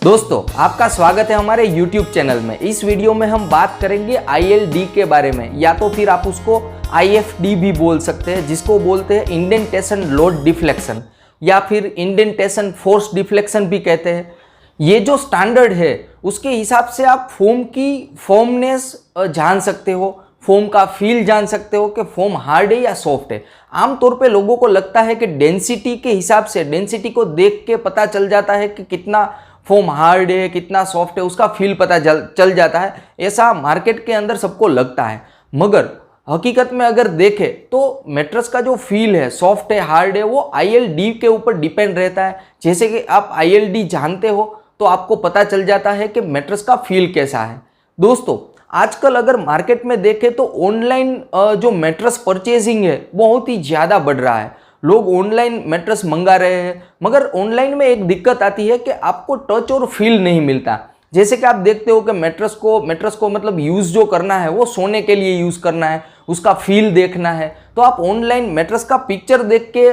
दोस्तों आपका स्वागत है हमारे YouTube चैनल में। इस वीडियो में हम बात करेंगे ILD के बारे में, या तो फिर आप उसको IFD भी बोल सकते हैं, जिसको बोलते हैं इंडेंटेशन लोड डिफ्लेक्शन या फिर इंडेंटेशन फोर्स डिफ्लेक्शन भी कहते हैं। ये जो स्टैंडर्ड है उसके हिसाब से आप फोम की फॉर्मनेस जान सकते हो, फोम का फील जान सकते हो कि फोम हार्ड है या सॉफ्ट है। आमतौर पे लोगों को लगता है कि डेंसिटी के हिसाब से, डेंसिटी को देख के पता चल जाता है कि कितना फोम हार्ड है कितना सॉफ्ट है, उसका फील पता चल जाता है। ऐसा मार्केट के अंदर सबको लगता है, मगर हकीकत में अगर देखें तो मैट्रेस का जो फील है, सॉफ्ट है हार्ड है, वो ILD के ऊपर डिपेंड रहता है। जैसे कि आप ILD जानते हो तो आपको पता चल जाता है कि मैट्रेस का फील कैसा है। दोस्तों आजकल अगर मार्केट में देखें तो ऑनलाइन जो मैट्रेस परचेजिंग है बहुत ही ज़्यादा बढ़ रहा है। लोग ऑनलाइन मैट्रेस मंगा रहे हैं, मगर ऑनलाइन में एक दिक्कत आती है कि आपको टच और फील नहीं मिलता। जैसे कि आप देखते हो कि मैट्रेस को मतलब यूज़ जो करना है वो सोने के लिए यूज़ करना है, उसका फील देखना है, तो आप ऑनलाइन मैट्रेस का पिक्चर देख के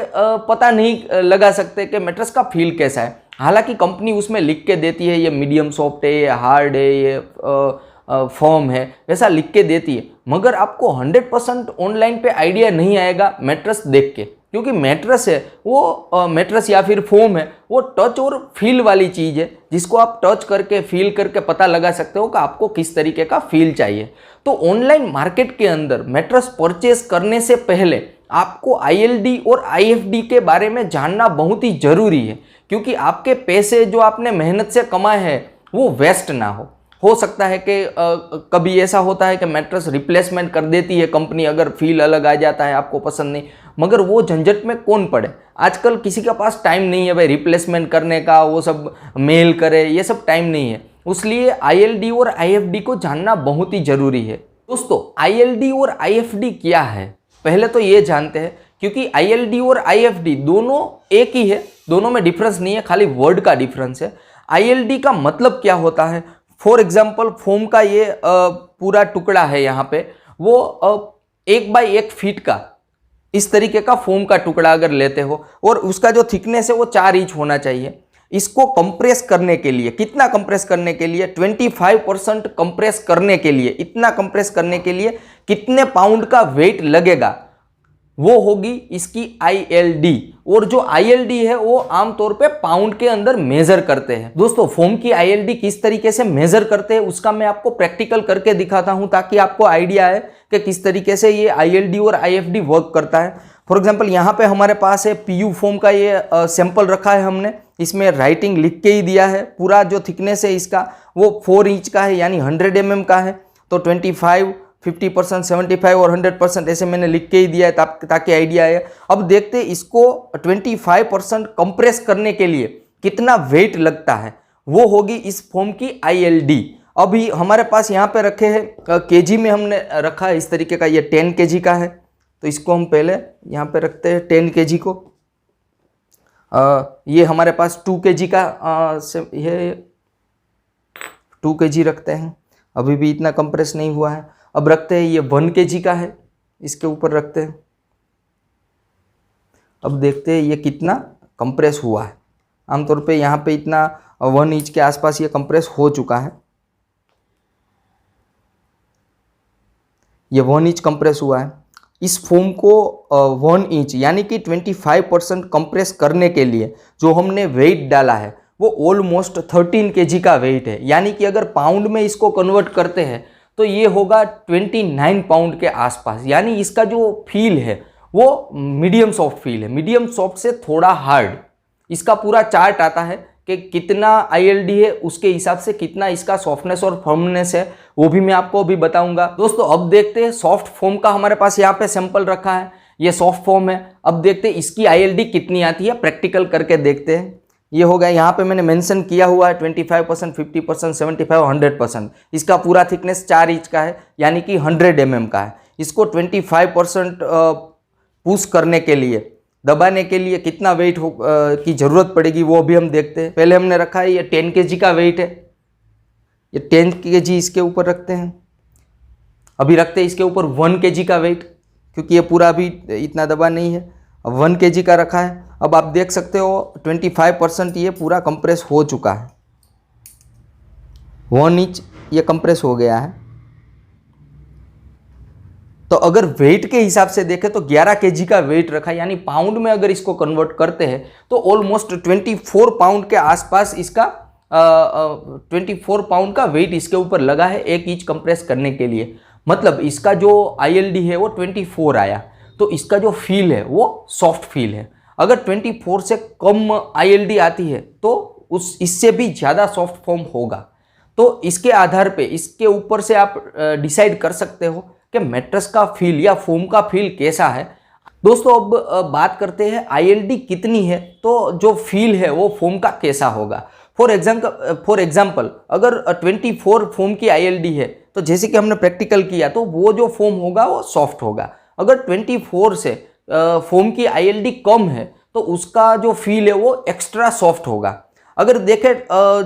पता नहीं लगा सकते कि मैट्रेस का फील कैसा है। हालांकि कंपनी उसमें लिख के देती है ये मीडियम सॉफ्ट है, ये हार्ड है, ये फॉर्म है, ऐसा लिख के देती है, मगर आपको 100% ऑनलाइन पे आइडिया नहीं आएगा मैट्रेस देख के, क्योंकि मैट्रेस है वो मैट्रेस या फिर फोम है वो टच और फील वाली चीज़ है, जिसको आप टच करके फील करके पता लगा सकते हो कि आपको किस तरीके का फील चाहिए। तो ऑनलाइन मार्केट के अंदर मैट्रेस परचेज करने से पहले आपको ILD और IFD के बारे में जानना बहुत ही ज़रूरी है, क्योंकि आपके पैसे जो आपने मेहनत से कमाए हैं वो वेस्ट ना हो सकता है कि कभी ऐसा होता है कि मैट्रेस रिप्लेसमेंट कर देती है कंपनी, अगर फील अलग आ जाता है आपको पसंद नहीं, मगर वो झंझट में कौन पड़े। आजकल किसी के पास टाइम नहीं है भाई रिप्लेसमेंट करने का, वो सब मेल करे, ये सब टाइम नहीं है। इसलिए ILD और IFD को जानना बहुत ही ज़रूरी है। दोस्तों ILD और IFD क्या है पहले तो ये जानते हैं, क्योंकि ILD और IFD दोनों एक ही है, दोनों में डिफरेंस नहीं है, खाली वर्ड का डिफरेंस है। ILD का मतलब क्या होता है, फॉर एग्जाम्पल फोम का ये पूरा टुकड़ा है यहाँ पे, वो 1 बाई 1 फीट का इस तरीके का फोम का टुकड़ा अगर लेते हो और उसका जो थिकनेस है वो 4 इंच होना चाहिए। इसको कंप्रेस करने के लिए, कितना कंप्रेस करने के लिए, 25% कंप्रेस करने के लिए, इतना कंप्रेस करने के लिए कितने पाउंड का वेट लगेगा, वो होगी इसकी ILD। और जो ILD है वो आमतौर पे पाउंड के अंदर मेजर करते हैं। दोस्तों फोम की ILD किस तरीके से मेजर करते हैं उसका मैं आपको प्रैक्टिकल करके दिखाता हूं, ताकि आपको आइडिया है कि किस तरीके से ये ILD और IFD वर्क करता है। फॉर एग्जांपल यहाँ पे हमारे पास है PU फोम का ये सैंपल रखा है हमने, इसमें राइटिंग लिख के ही दिया है। पूरा जो थिकनेस है इसका वो 4 इंच का है, यानी 100 mm का है। तो 25, 50%, 75 और 100% ऐसे मैंने लिख के ही दिया है ताकि आइडिया आए। अब देखते हैं इसको 25% कंप्रेस करने के लिए कितना वेट लगता है, वो होगी इस फोम की ILD। अभी हमारे पास यहाँ पे रखे हैं केजी में हमने रखा है इस तरीके का, ये 10 kg का है, तो इसको हम पहले यहाँ पे रखते हैं 10 kg को। ये हमारे पास 2 kg का ये 2 kg रखते हैं, अभी भी इतना कंप्रेस नहीं हुआ है। अब रखते हैं ये 1 kg का है, इसके ऊपर रखते हैं। अब देखते हैं ये कितना कंप्रेस हुआ है। आमतौर पे यहाँ पे इतना 1 इंच के आसपास ये कंप्रेस हो चुका है। ये 1 इंच कंप्रेस हुआ है। इस फोम को 1 इंच यानी कि 25% कंप्रेस करने के लिए जो हमने वेट डाला है वो ऑलमोस्ट 13 kg का वेट है, यानी कि अगर पाउंड में इसको कन्वर्ट करते हैं तो ये होगा 29 पाउंड के आसपास। यानी इसका जो फील है वो मीडियम सॉफ्ट फील है, मीडियम सॉफ्ट से थोड़ा हार्ड। इसका पूरा चार्ट आता है कि कितना ILD है, उसके हिसाब से कितना इसका सॉफ्टनेस और फर्मनेस है, वो भी मैं आपको अभी बताऊंगा। दोस्तों अब देखते हैं सॉफ्ट फोम का, हमारे पास यहाँ पे सैंपल रखा है, ये सॉफ्ट फोम है। अब देखते हैं इसकी ILD कितनी आती है, प्रैक्टिकल करके देखते हैं। ये हो गया, यहाँ पे मैंने मेंशन किया हुआ है 25%, 50%, 75 और 100%। इसका पूरा थिकनेस 4 इंच का है, यानी कि 100 mm का है। इसको 25% पुश करने के लिए, दबाने के लिए कितना वेट की ज़रूरत पड़ेगी वो भी हम देखते हैं। पहले हमने रखा है ये 10 kg का वेट है, ये 10 kg इसके ऊपर रखते हैं। अभी रखते हैं इसके ऊपर 1 kg का वेट, क्योंकि ये पूरा अभी इतना दबा नहीं है। अब 1 kg का रखा है। अब आप देख सकते हो 25% ये पूरा कंप्रेस हो चुका है। 1 इंच ये कंप्रेस हो गया है। तो अगर वेट के हिसाब से देखें तो 11 केजी का वेट रखा, यानी पाउंड में अगर इसको कन्वर्ट करते हैं तो ऑलमोस्ट 24 पाउंड के आसपास इसका 24 पाउंड का वेट इसके ऊपर लगा है 1 इंच कंप्रेस करने के लिए। मतलब इसका जो ILD है वो 24 आया, तो इसका जो फील है वो सॉफ्ट फील है। अगर 24 से कम ILD आती है तो इससे भी ज़्यादा सॉफ्ट फॉर्म होगा। तो इसके आधार पे, इसके ऊपर से आप डिसाइड कर सकते हो कि मैट्रेस का फील या फोम का फील कैसा है। दोस्तों अब बात करते हैं ILD कितनी है तो जो फील है वो फोम का कैसा होगा। फॉर एग्जाम्पल अगर 24 फोम की ILD है तो जैसे कि हमने प्रैक्टिकल किया तो वो जो फोम होगा वो सॉफ्ट होगा। अगर 24 से फोम की ILD कम है तो उसका जो फील है वो एक्स्ट्रा सॉफ्ट होगा। अगर देखें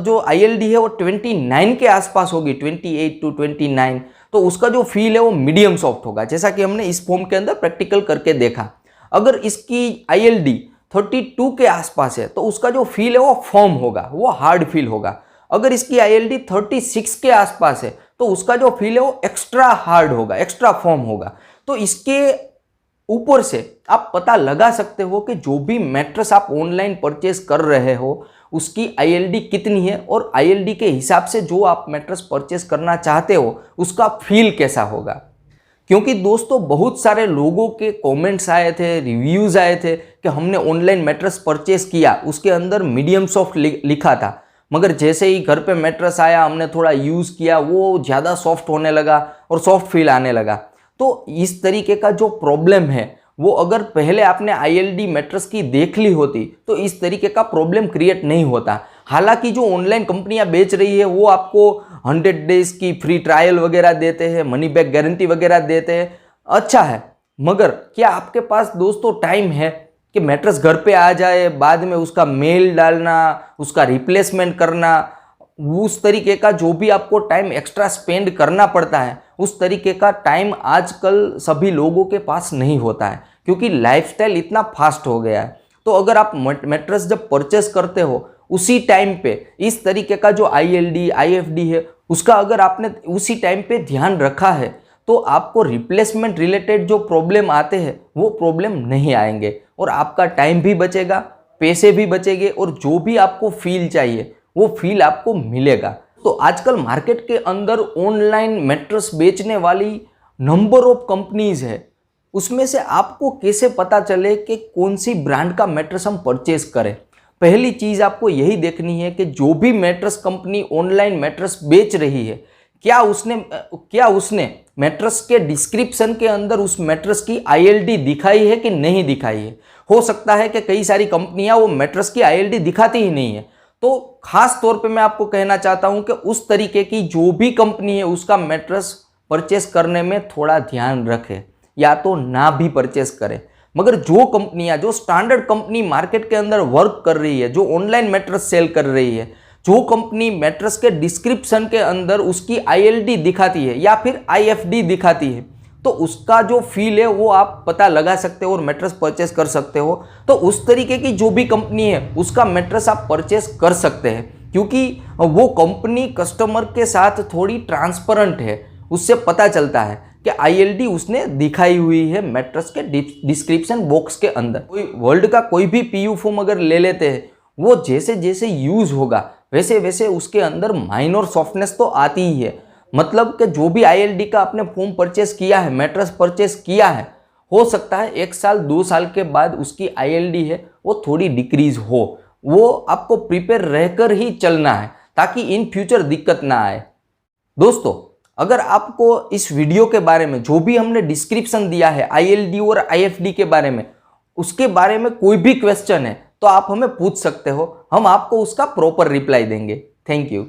जो ILD है वो 29 के आसपास होगी, 28 to 29, तो उसका जो फील है वो मीडियम सॉफ्ट होगा, जैसा कि हमने इस फॉर्म के अंदर प्रैक्टिकल करके देखा। अगर इसकी ILD 32 के आसपास है तो उसका जो फील है वो फर्म होगा, वो हार्ड फील होगा। अगर इसकी ILD 36 के आसपास है तो उसका जो फील है वो एक्स्ट्रा हार्ड होगा, एक्स्ट्रा फर्म होगा। तो इसके ऊपर से आप पता लगा सकते हो कि जो भी मैट्रेस आप ऑनलाइन परचेज कर रहे हो उसकी ILD कितनी है, और ILD के हिसाब से जो आप मैट्रेस परचेज करना चाहते हो उसका फील कैसा होगा। क्योंकि दोस्तों बहुत सारे लोगों के कमेंट्स आए थे, रिव्यूज़ आए थे कि हमने ऑनलाइन मैट्रेस परचेज किया, उसके अंदर मीडियम सॉफ्ट लिखा था, मगर जैसे ही घर पे मैट्रेस आया हमने थोड़ा यूज़ किया वो ज़्यादा सॉफ्ट होने लगा और सॉफ्ट फील आने लगा। तो इस तरीके का जो प्रॉब्लम है वो अगर पहले आपने ILD मैट्रेस की देख ली होती तो इस तरीके का प्रॉब्लम क्रिएट नहीं होता। हालांकि जो ऑनलाइन कंपनियां बेच रही है वो आपको 100 डेज की फ्री ट्रायल वगैरह देते हैं, मनी बैक गारंटी वगैरह देते हैं, अच्छा है, मगर क्या आपके पास दोस्तों टाइम है कि मैट्रेस घर पे आ जाए, बाद में उसका मेल डालना, उसका रिप्लेसमेंट करना, उस तरीके का जो भी आपको टाइम एक्स्ट्रा स्पेंड करना पड़ता है उस तरीके का टाइम आजकल सभी लोगों के पास नहीं होता है, क्योंकि लाइफस्टाइल इतना फास्ट हो गया है। तो अगर आप मैट्रेस जब परचेस करते हो उसी टाइम पे इस तरीके का जो ILD IFD है उसका अगर आपने उसी टाइम पे ध्यान रखा है तो आपको रिप्लेसमेंट रिलेटेड जो प्रॉब्लम आते हैं वो प्रॉब्लम नहीं आएंगे, और आपका टाइम भी बचेगा, पैसे भी बचेंगे, और जो भी आपको फील चाहिए वो फील आपको मिलेगा। तो आजकल मार्केट के अंदर ऑनलाइन मैट्रेस बेचने वाली नंबर ऑफ कंपनीज है, उसमें से आपको कैसे पता चले कि कौन सी ब्रांड का मैट्रेस हम परचेज करें। पहली चीज़ आपको यही देखनी है कि जो भी मैट्रेस कंपनी ऑनलाइन मैट्रेस बेच रही है क्या उसने मैट्रेस के डिस्क्रिप्शन के अंदर उस मैट्रेस की ILD दिखाई है कि नहीं दिखाई है। हो सकता है कि कई सारी कंपनियां वो मैट्रेस की ILD दिखाती ही नहीं है। तो खास तौर पे मैं आपको कहना चाहता हूं कि उस तरीके की जो भी कंपनी है उसका मैट्रेस परचेस करने में थोड़ा ध्यान रखें, या तो ना भी परचेस करें। मगर जो कंपनियां, जो स्टैंडर्ड कंपनी मार्केट के अंदर वर्क कर रही है, जो ऑनलाइन मैट्रेस सेल कर रही है, जो कंपनी मैट्रेस के डिस्क्रिप्शन के अंदर उसकी ILD दिखाती है या फिर IFD दिखाती है, तो उसका जो फील है वो आप पता लगा सकते हो और मैट्रेस परचेस कर सकते हो। तो उस तरीके की जो भी कंपनी है उसका मैट्रेस आप परचेस कर सकते हैं, क्योंकि वो कंपनी कस्टमर के साथ थोड़ी ट्रांसपेरेंट है, उससे पता चलता है कि ILD उसने दिखाई हुई है मैट्रेस के डिस्क्रिप्शन बॉक्स के अंदर। कोई वर्ल्ड का कोई भी PU फोम अगर ले लेते हैं, वो जैसे जैसे यूज होगा वैसे वैसे उसके अंदर माइनर सॉफ्टनेस तो आती ही है। मतलब कि जो भी ILD का आपने फोम परचेस किया है, मैट्रेस परचेस किया है, हो सकता है 1 साल 2 साल के बाद उसकी ILD है वो थोड़ी डिक्रीज हो। वो आपको प्रिपेयर रहकर ही चलना है ताकि इन फ्यूचर दिक्कत ना आए। दोस्तों अगर आपको इस वीडियो के बारे में जो भी हमने डिस्क्रिप्शन दिया है ILD और IFD के बारे में, उसके बारे में कोई भी क्वेश्चन है तो आप हमें पूछ सकते हो, हम आपको उसका प्रॉपर रिप्लाई देंगे। Thank you.